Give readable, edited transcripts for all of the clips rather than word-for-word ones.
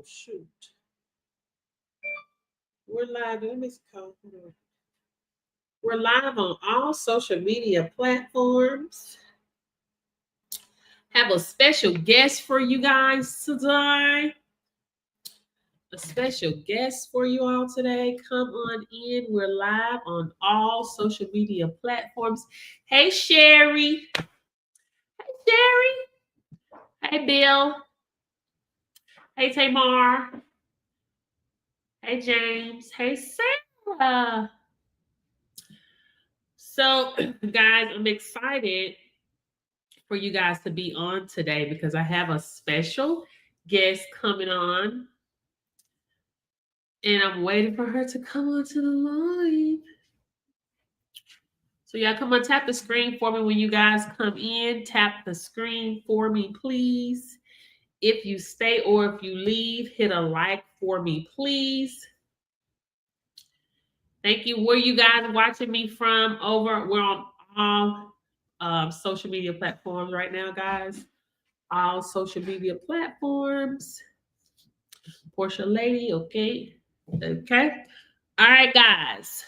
shoot. We're live. Let me call. We're live on all social media platforms. Have a special guest for you guys today. A special guest for you all today. Come on in. We're live on all social media platforms. Hey, Sherry. Hey, Sherry. Hey, Bill. Hey, Tamar. Hey, James. Hey, Sarah. So, guys, I'm excited for you guys to be on today because I have a special guest coming on. And I'm waiting for her to come onto the line. So y'all come on, tap the screen for me when you guys come in. Tap the screen for me, please. If you stay or if you leave, hit a like for me, please. Thank you. Where you guys watching me from? We're on all social media platforms right now, guys. All social media platforms. Portia Lady, okay. Okay. All right, guys.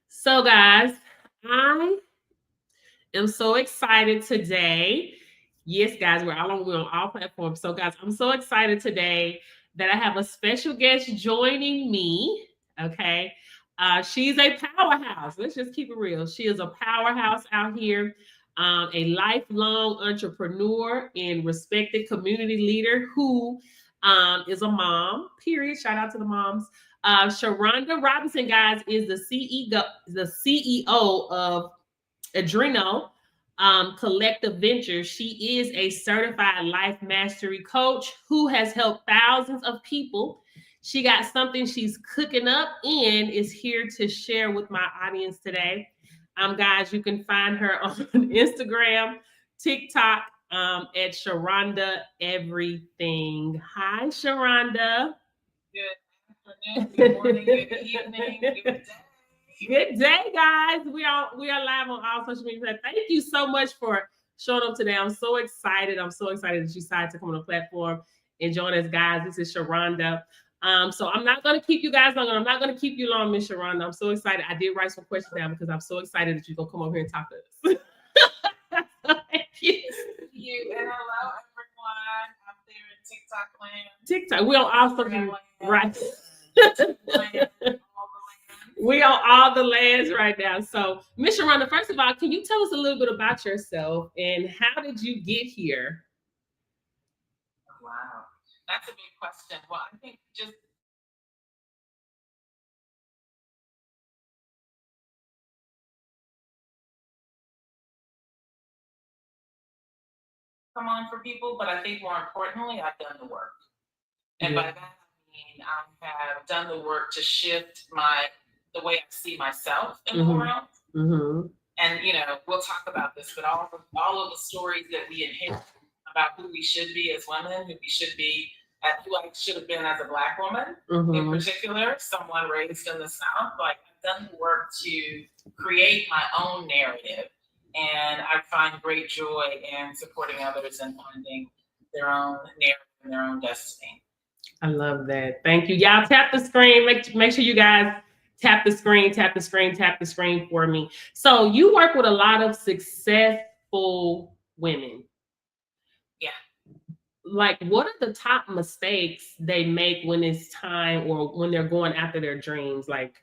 So, guys, I am so excited today. Yes, guys, we're on all platforms. So, guys, I'm so excited today that I have a special guest joining me. Okay. She's a powerhouse. Let's just keep it real. She is a powerhouse out here, a lifelong entrepreneur and respected community leader who is a mom, period. Shout out to the moms. Shuronda Robibson, guys, is the CEO of Interew Collective Ventures. She is a certified life mastery coach who has helped thousands of people. She got something she's cooking up and is here to share with my audience today. Guys, you can find her on Instagram, TikTok, at Shuronda Everything. Hi, Shuronda. Good afternoon, good morning, good evening, good day. Good day, guys. We are live on all social media. Thank you so much for showing up today. I'm so excited. I'm so excited that you decided to come on the platform and join us, guys. This is Shuronda. So I'm not going to keep you guys long. I'm not going to keep you long, Miss Shuronda. I'm so excited. I did write some questions down because I'm so excited that you're going to come over here and talk to us. Thank you. And hello, everyone out there in TikTok land. TikTok. We on all social right. We on all the lands right now. So, Miss Shuronda, first of all, can you tell us a little bit about yourself and how did you get here? Wow, that's a big question. Well, I think just come on for people, but I think more importantly, I've done the work. And by that I mean I have done the work to shift the way I see myself in the world. Mm-hmm. And we'll talk about this, but all of the stories that we inherit about who we should be as women, who we should be, who I should have been as a Black woman, in particular, someone raised in the South. Like, I've done the work to create my own narrative, and I find great joy in supporting others and finding their own narrative and their own destiny. I love that. Thank you. Y'all tap the screen. Make sure you guys tap the screen, tap the screen, tap the screen for me. So you work with a lot of successful women. Yeah. Like, what are the top mistakes they make when it's time or when they're going after their dreams? Like,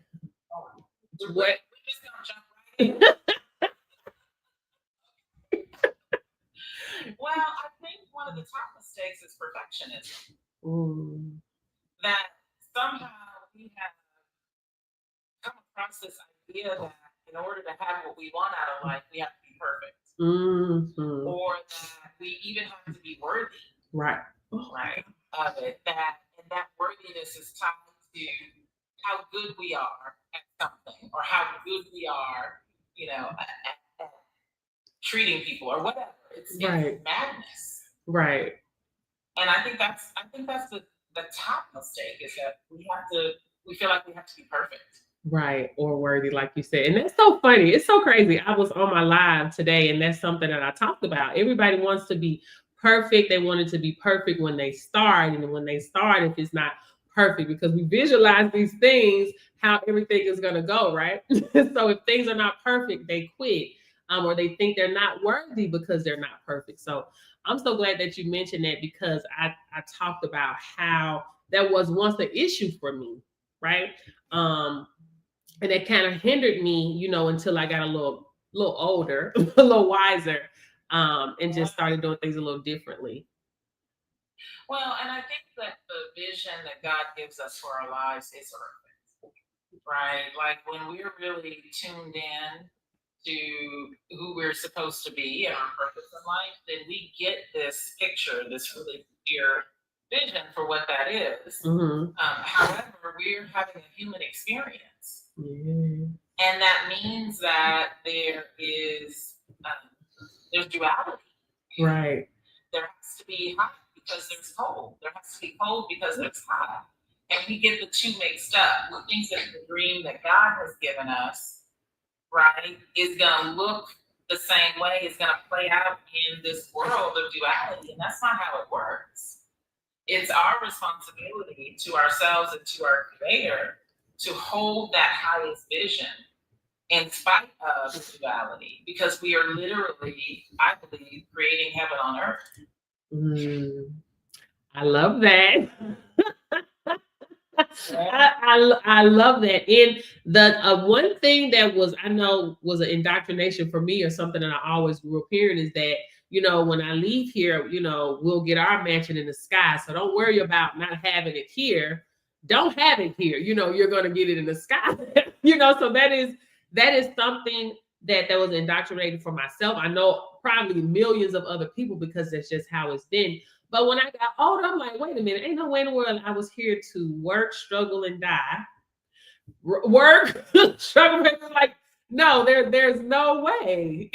what? We're just gonna jump right in. Well, I think one of the top mistakes is perfectionism. That somehow we have come across this idea that in order to have what we want out of life, we have to be perfect. Or that we even have to be worthy. Right. Of it. And that worthiness is tied to how good we are at something, or how good we are, at treating people or whatever. It's madness. Right. And I think that's the top mistake, is that we feel like we have to be perfect. Right. Or worthy, like you said. And that's so funny. It's so crazy. I was on my live today, and that's something that I talked about. Everybody wants to be perfect. They want it to be perfect when they start, and when they start, if it's not perfect, because we visualize these things, how everything is going to go, right? So if things are not perfect, they quit, or they think they're not worthy because they're not perfect. So I'm so glad that you mentioned that, because I talked about how that was once the issue for me, right? Um, and it kind of hindered me, until I got a little older, a little wiser, and just started doing things a little differently. Well, and I think that the vision that God gives us for our lives is perfect, right? Like when we're really tuned in to who we're supposed to be and our purpose in life, then we get this picture, this really clear vision for what that is. However, we're having a human experience. And that means that there's duality. Right. There has to be hot because there's cold. There has to be cold because there's hot. And we get the two mixed up. We think that the dream that God has given us, right, is going to look the same way, is going to play out in this world of duality. And that's not how it works. It's our responsibility to ourselves and to our Creator to hold that highest vision in spite of duality, because we are literally, I believe, creating heaven on earth. I love that. I love that. And the one thing that I know was an indoctrination for me, or something that I always grew up hearing, is that, when I leave here, we'll get our mansion in the sky. So don't worry about not having it here. Don't have it here. You're going to get it in the sky. So that is something that was indoctrinated for myself. I know probably millions of other people, because that's just how it's been. But when I got older, I'm like, wait a minute, ain't no way in the world I was here to work, struggle, and die. Work, struggle, and like, no, there's no way.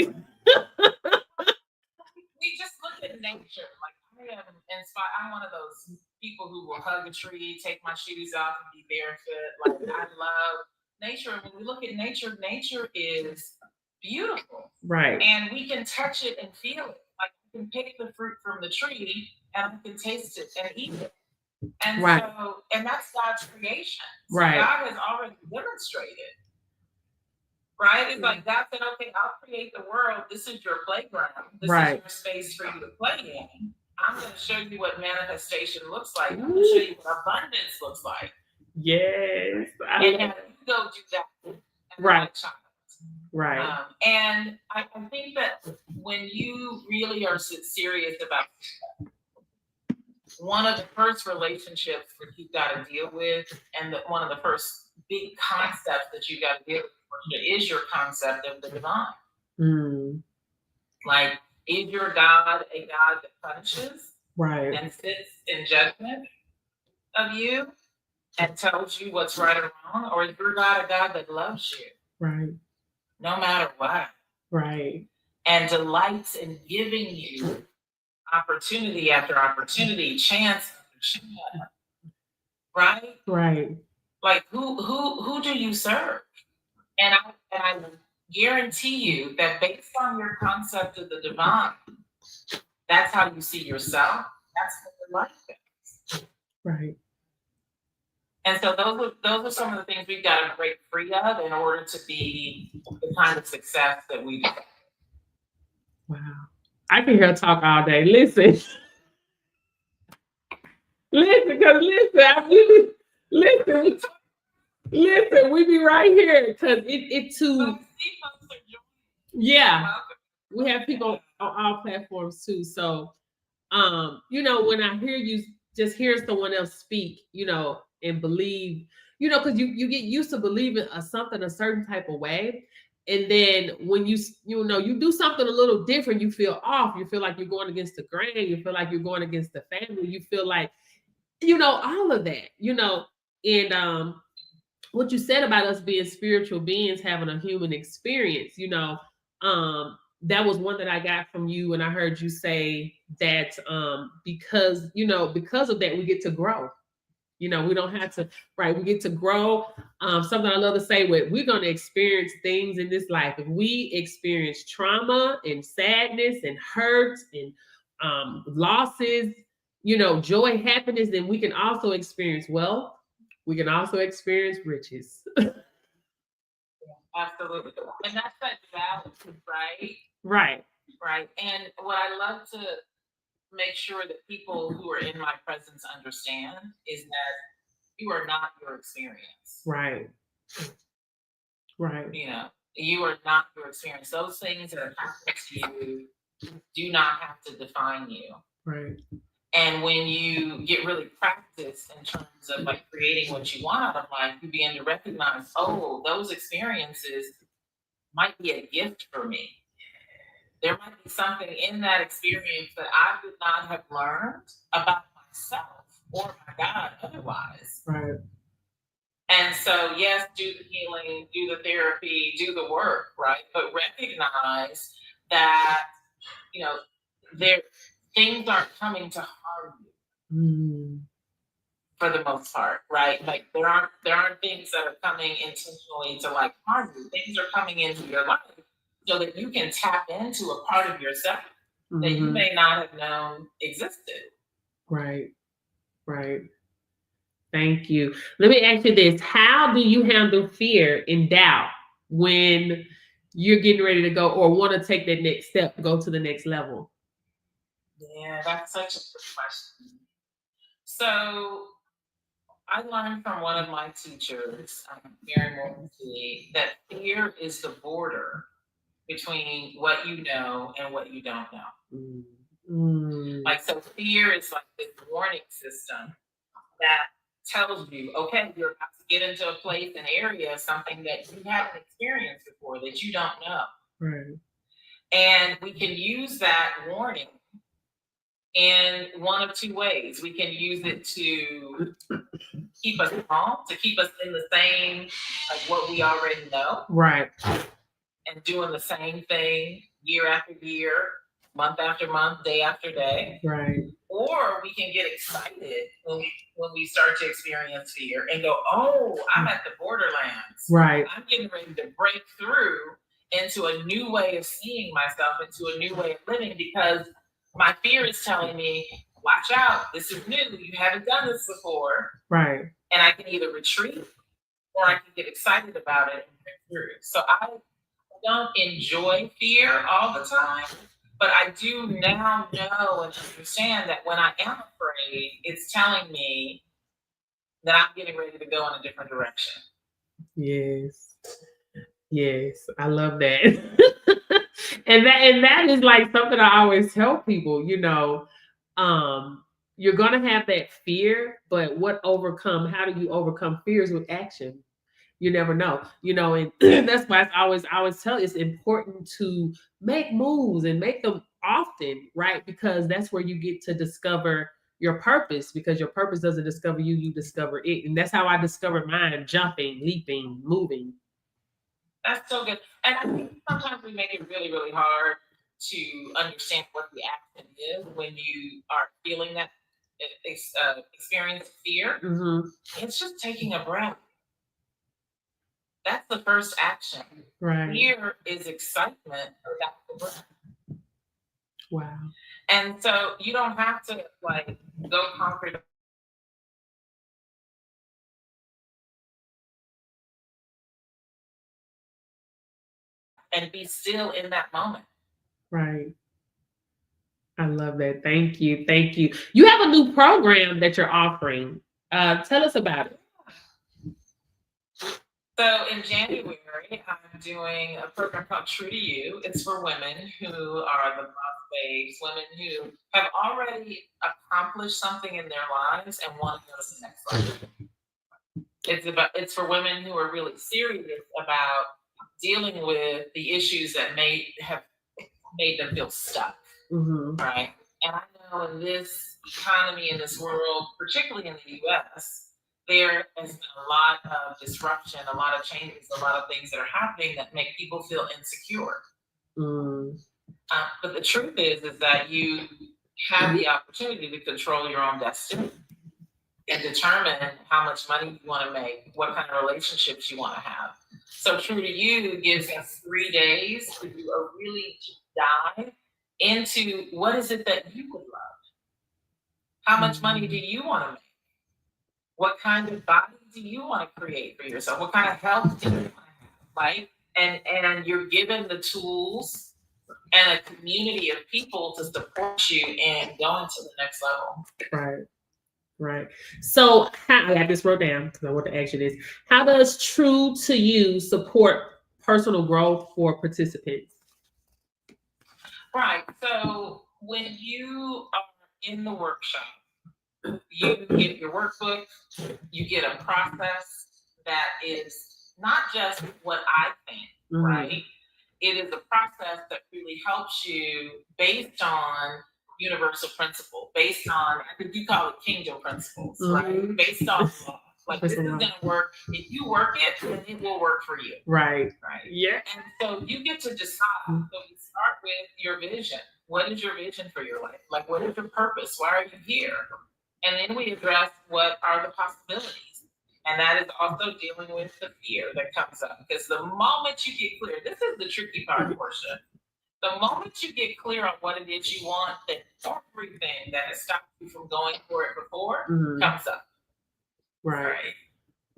We just look at nature. Like, I am inspired. I'm one of those people who will hug a tree, take my shoes off, and be barefoot. Like, I love nature. When we look at nature, nature is beautiful. Right. And we can touch it and feel it. Like, we can pick the fruit from the tree and we can taste it and eat it. And right. And that's God's creation. So right. God has already demonstrated. Right? It's like God said, okay, I'll create the world. This is your playground. This is your space for you to play in. I'm going to show you what manifestation looks like. I'm going to show you what abundance looks like. Yes. And you go do that. Right. Right. And I think that when you really are serious about one of the first relationships that you've got to deal with, and one of the first big concepts that you got to deal with, is your concept of the divine. Like, is your God a God that punishes, right, and sits in judgment of you and tells you what's right or wrong, or is your God a God that loves you, right, no matter what, right, and delights in giving you opportunity after opportunity, chance after chance, right? Right. Like, who do you serve? And I guarantee you that based on your concept of the divine, that's how you see yourself. That's what your life is. Right. And so those are some of the things we've got to break free of in order to be the kind of success that we do. Wow. I can hear her talk all day. Listen. Listen, we be right here, because it too. Yeah, we have people on all platforms too. So, when I hear you just hear someone else speak, and believe, because you get used to believing something a certain type of way. And then when you do something a little different, you feel off. You feel like you're going against the grain. You feel like you're going against the family. You feel like, all of that, and what you said about us being spiritual beings, having a human experience, that was one that I got from you. And I heard you say that because of that, we get to grow. We don't have to, right? We get to grow. Something I love to say, we're going to experience things in this life. If we experience trauma and sadness and hurt and losses, joy, happiness, then we can also experience wealth. We can also experience riches. Absolutely. And that's that balance, right? Right. Right. And what I love to make sure that people who are in my presence understand is that you are not your experience. Right. Right. You are not your experience. Those things that are happening to you do not have to define you. Right. And when you get really practiced in terms of like creating what you want out of life, you begin to recognize, oh, those experiences might be a gift for me. There might be something in that experience that I would not have learned about myself or my God otherwise. Right. And so, yes, do the healing, do the therapy, do the work, right? But recognize that, things aren't coming to harm you for the most part, right? Like there aren't things that are coming intentionally to like harm you. Things are coming into your life so that you can tap into a part of yourself that you may not have known existed. Right. Right. Thank you. Let me ask you this. How do you handle fear and doubt when you're getting ready to go or want to take that next step, go to the next level? Yeah, that's such a good question. So I learned from one of my teachers, Mary Morrissey, that fear is the border between what you know and what you don't know. Like, so fear is like this warning system that tells you, okay, you're about to get into a place, an area, something that you haven't experienced before, that you don't know. Right. And we can use that warning in one of two ways. We can use it to keep us calm, to keep us in the same, like what we already know. Right. And doing the same thing year after year, month after month, day after day. Right. Or we can get excited when we start to experience fear and go, oh, I'm at the borderlands. Right. I'm getting ready to break through into a new way of seeing myself, into a new way of living, because my fear is telling me, watch out, this is new, you haven't done this before. Right. And I can either retreat or I can get excited about it and break through. So I don't enjoy fear all the time, but I do now know and understand that when I am afraid, it's telling me that I'm getting ready to go in a different direction. Yes. Yes, I love that. and that is like something I always tell people, you're gonna have that fear, but how do you overcome fears with action? You never know, and that's why I always tell it's important to make moves and make them often, right? Because that's where you get to discover your purpose, because your purpose doesn't discover you, you discover it. And that's how I discovered mine: jumping, leaping, moving. That's so good. And I think sometimes we make it really, really hard to understand what the action is when you are feeling that experience of fear. It's just taking a breath. That's the first action. Right. Fear is excitement without the breath. Wow. And so you don't have to like go conquer and be still in that moment. Right. I love that. Thank you. Thank you. You have a new program that you're offering. Tell us about it. So in January, I'm doing a program called True to You. It's for women who are the boss babes, women who have already accomplished something in their lives and want to go to the next level. It's for women who are really serious about dealing with the issues that may have made them feel stuck, right? And I know in this economy, in this world, particularly in the U.S., there has been a lot of disruption, a lot of changes, a lot of things that are happening that make people feel insecure. But the truth is that you have the opportunity to control your own destiny and determine how much money you want to make, what kind of relationships you want to have. So True to You gives us 3 days to do a really deep dive into what is it that you would love? How much money do you want to make? What kind of body do you want to create for yourself? What kind of health do you want to have? Right? And you're given the tools and a community of people to support you in going to the next level. Right. Right. So I got this wrote down because I want to ask you this. How does True to You support personal growth for participants? Right. So when you are in the workshop, you get your workbook, you get a process that is not just what I think, right? It is a process that really helps you based on universal principle, based on, I think you call it kingdom principles, right? Based on law. Like, this is going to work. If you work it, then it will work for you. Right. Right. Yeah. And so you get to decide. So we start with your vision. What is your vision for your life? Like, what is your purpose? Why are you here? And then we address what are the possibilities. And that is also dealing with the fear that comes up. Because the moment you get clear, this is the tricky part, Portia. The moment you get clear on what it is you want, then everything that has stopped you from going for it before comes up. Right.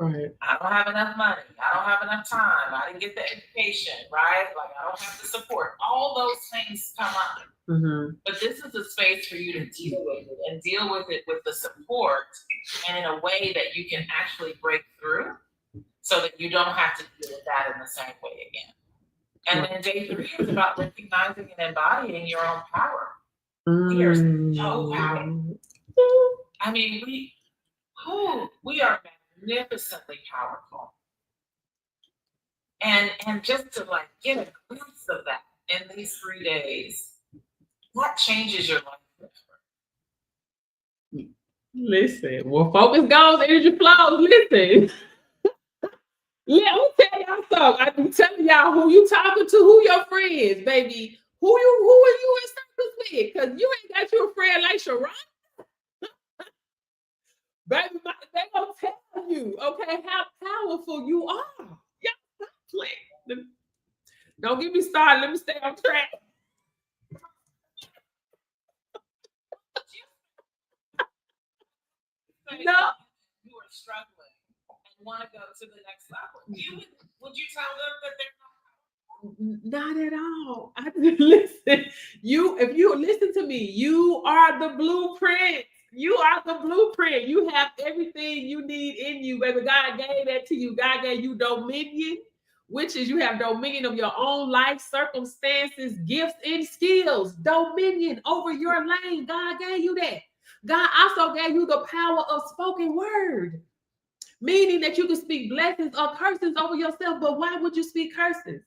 I don't have enough money. I don't have enough time. I didn't get the education, right? Like, I don't have the support. All those things come up. But this is a space for you to deal with it and deal with it with the support and in a way that you can actually break through so that you don't have to deal with that in the same way again. And then day 3 is about recognizing and embodying your own power. We are so powerful. I mean, we are magnificently powerful. And just to like get a glimpse of that in these 3 days, what changes your life forever? Listen, well, focus goes, energy flows. Listen. Let me tell y'all something. I'm telling y'all who you talking to, who your friends, baby. Who are you in circles with? Because you ain't got you a friend like Shuronda. Baby, they gonna tell you, okay, how powerful you are. Y'all stop playing. Don't get me started. Let me stay on track. No. You are struggling and want to go to the next level. Would you tell them that they're not at all? Listen, if you listen to me, you are the blueprint. You are the blueprint. You have everything you need in you, baby. God gave that to you. God gave you dominion, which is you have dominion of your own life, circumstances, gifts, and skills. Dominion over your lane. God gave you that. God also gave you the power of spoken word, meaning that you can speak blessings or curses over yourself. But why would you speak curses?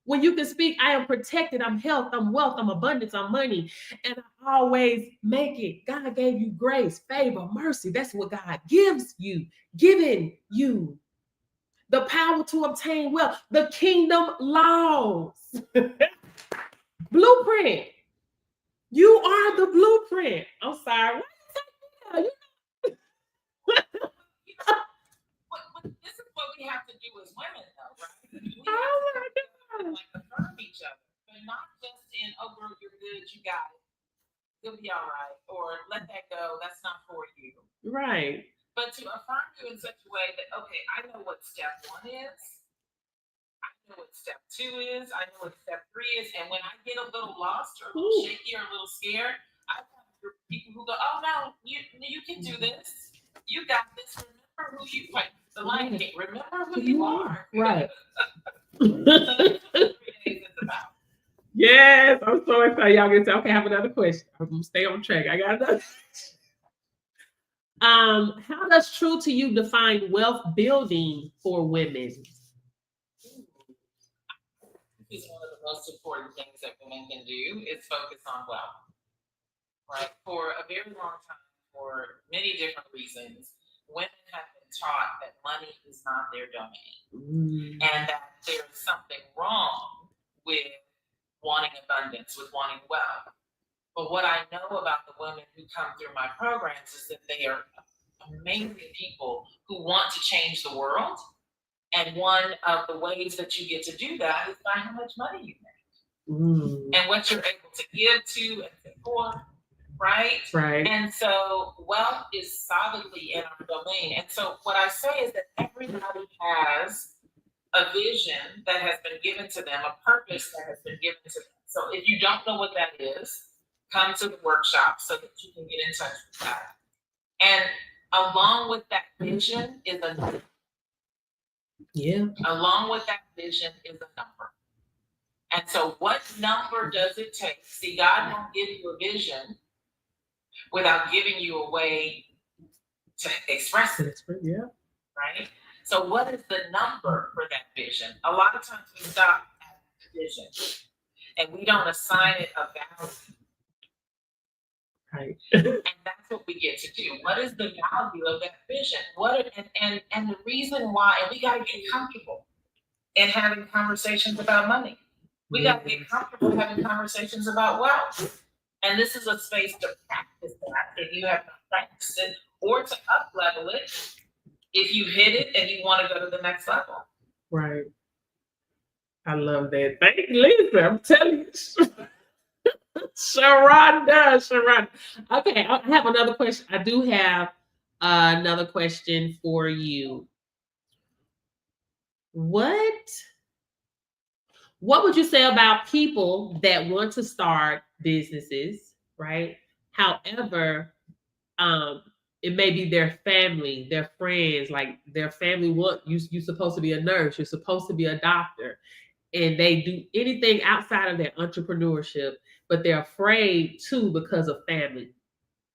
When you can speak, I am protected, I'm health, I'm wealth, I'm abundance, I'm money, and I always make it. God gave you grace, favor, mercy. That's what God gives you, giving you the power to obtain wealth, the kingdom laws. Blueprint. You are the blueprint. I'm sorry. This is what we have to do as women, though, right? We have to like affirm each other, but not just in, oh, girl, you're good, you got it, you'll be all right, or let that go, that's not for you. Right. But to affirm you in such a way that, okay, I know what step 1 is, I know what step 2 is, I know what step 3 is, and when I get a little lost or a little shaky or a little scared, I have people who go, oh no, you can do this, you got this. Remember who you like. The line game. Remember who you are. Right. So yes, I'm so excited. Y'all get to okay. I have another question. I'm gonna stay on track. I got another. How does True to You define wealth building for women? This is one of the most important things that women can do is focus on wealth. Right? For a very long time, for many different reasons, women have been taught that money is not their domain and that there's something wrong with wanting abundance, with wanting wealth. But what I know about the women who come through my programs is that they are amazing people who want to change the world. And one of the ways that you get to do that is by how much money you make. and what you're able to give to and support, right? Right. And so wealth is solidly in our domain. And so what I say is that everybody has a vision that has been given to them, a purpose that has been given to them. So if you don't know what that is, come to the workshop so that you can get in touch with that. And along with that vision is a number. Yeah. Along with that vision is a number. And so what number does it take? See, God won't give you a vision without giving you a way to express it. Yeah. Right? So what is the number for that vision? A lot of times we stop at vision and we don't assign it a value. Right. And that's what we get to do. What is the value of that vision? And the reason why, and we gotta get comfortable in having conversations about money. We gotta get comfortable having conversations about wealth. And this is a space to practice that if you have not practiced it, or to up level it if you hit it and you want to go to the next level. Right. I love that. Thank you, Lisa. I'm telling you. Shuronda. Okay, I have another question. I do have another question for you. What would you say about people that want to start businesses, right? However, it may be their family, their friends, like their family want you. You're supposed to be a nurse. You're supposed to be a doctor, and they do anything outside of their entrepreneurship, but they're afraid too because of family.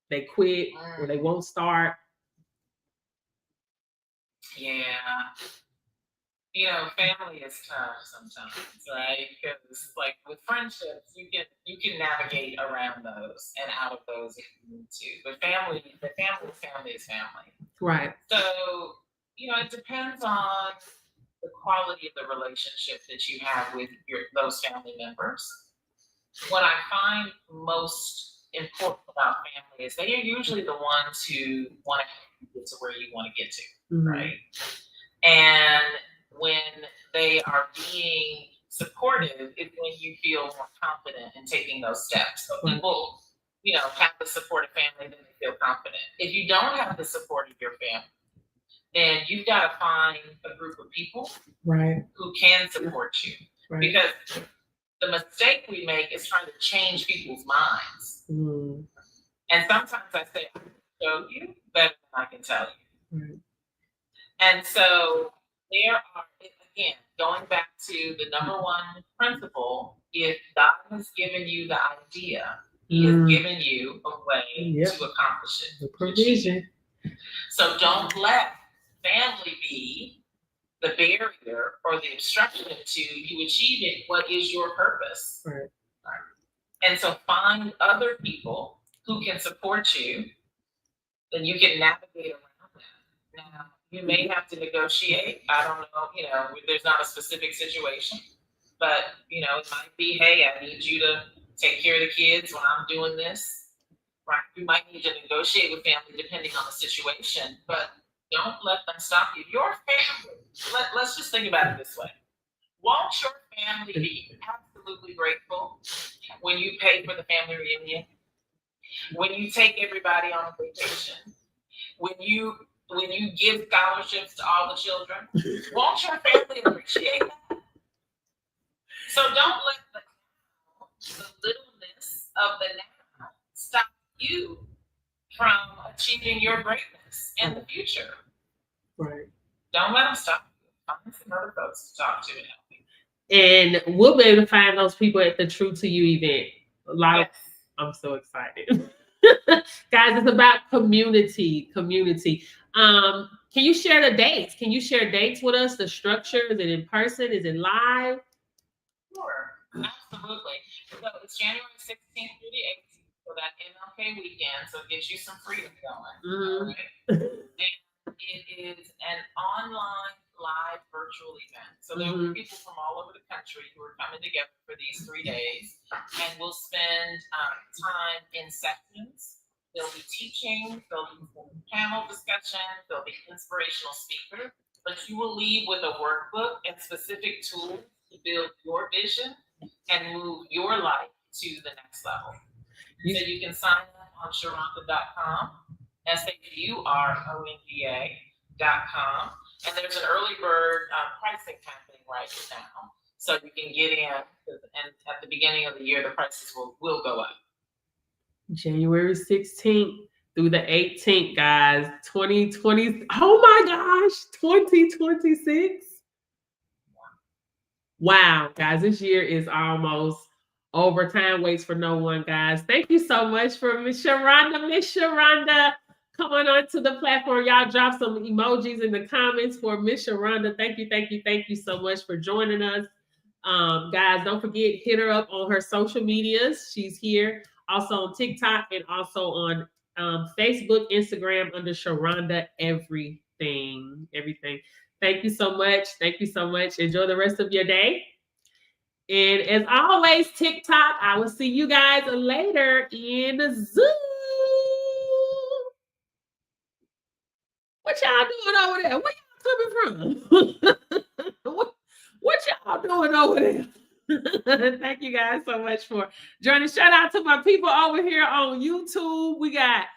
They quit or they won't start. Yeah. You know, family is tough sometimes, right? Because like with friendships, you can navigate around those and out of those if you need to. But family is family. Right. So, you know, it depends on the quality of the relationship that you have with those family members. What I find most important about family is they are usually the ones who want to help you get to where you want to get to, right? And when they are being supportive, it's when you feel more confident in taking those steps. So people, you know, have the support of family, then they feel confident. If you don't have the support of your family, then you've got to find a group of people who can support you. Because the mistake we make is trying to change people's minds. And sometimes I say, I can show you better than I can tell you. And so there are, again, going back to the number one principle, if God has given you the idea, He has given you a way to accomplish it. The provision. So don't let family be the barrier or the obstruction to you achieving what is your purpose. Right. And so find other people who can support you, then you can navigate around that. Now, you may have to negotiate. I don't know, you know, there's not a specific situation, but, you know, it might be, hey, I need you to take care of the kids when I'm doing this, right? You might need to negotiate with family depending on the situation, but don't let them stop you. Your family, let's just think about it this way. Won't your family be absolutely grateful when you pay for the family reunion? When you take everybody on a vacation? When you give scholarships to all the children? Won't your family appreciate that? So don't let the littleness of the now stop you from achieving your greatness in the future. Right. Don't let them stop you. Find some other folks to talk to and help you. And we'll be able to find those people at the True to You event. I'm so excited. Guys, it's about community. Can you share the dates? Can you share dates with us? The structure? Is it in person? Is it live? Sure, absolutely. So it's January 16th through the 18th for that MLK weekend. So it gives you some freedom going. Right? And it is an online live virtual event. So there will be people from all over the country who are coming together for these 3 days, and we'll spend time in sections. There'll be teaching, there'll be some panel discussions, there'll be inspirational speakers, but you will leave with a workbook and specific tools to build your vision and move your life to the next level. So you can sign up on Shuronda.com, SHURONDA.com, and there's an early bird pricing happening right now. So you can get in, and at the beginning of the year, the prices will go up. January 16th through the 18th, guys. 2020. Oh my gosh, 2026. Wow, guys, this year is almost over. Time waits for no one, guys. Thank you so much for Miss Shuronda. Miss Shuronda, coming onto the platform. Y'all drop some emojis in the comments for Miss Shuronda. Thank you so much for joining us. Guys, don't forget, hit her up on her social medias. She's here also on TikTok and also on Facebook, Instagram under Shuronda Everything. Thank you so much. Enjoy the rest of your day. And as always, TikTok, I will see you guys later in the Zoom. What y'all doing over there? Where y'all coming from? what y'all doing over there? Thank you guys so much for joining. Shout out to my people over here on YouTube. We got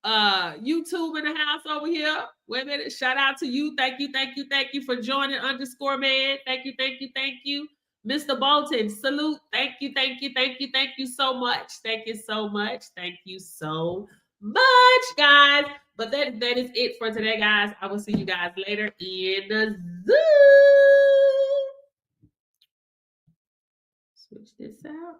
YouTube in the house over here. Wait a minute. Shout out to you. Thank you for joining _man. Thank you. Mr. Bolton, salute. Thank you so much. Thank you so much, guys. But that is it for today, guys. I will see you guys later in the Zoom. Switch this out.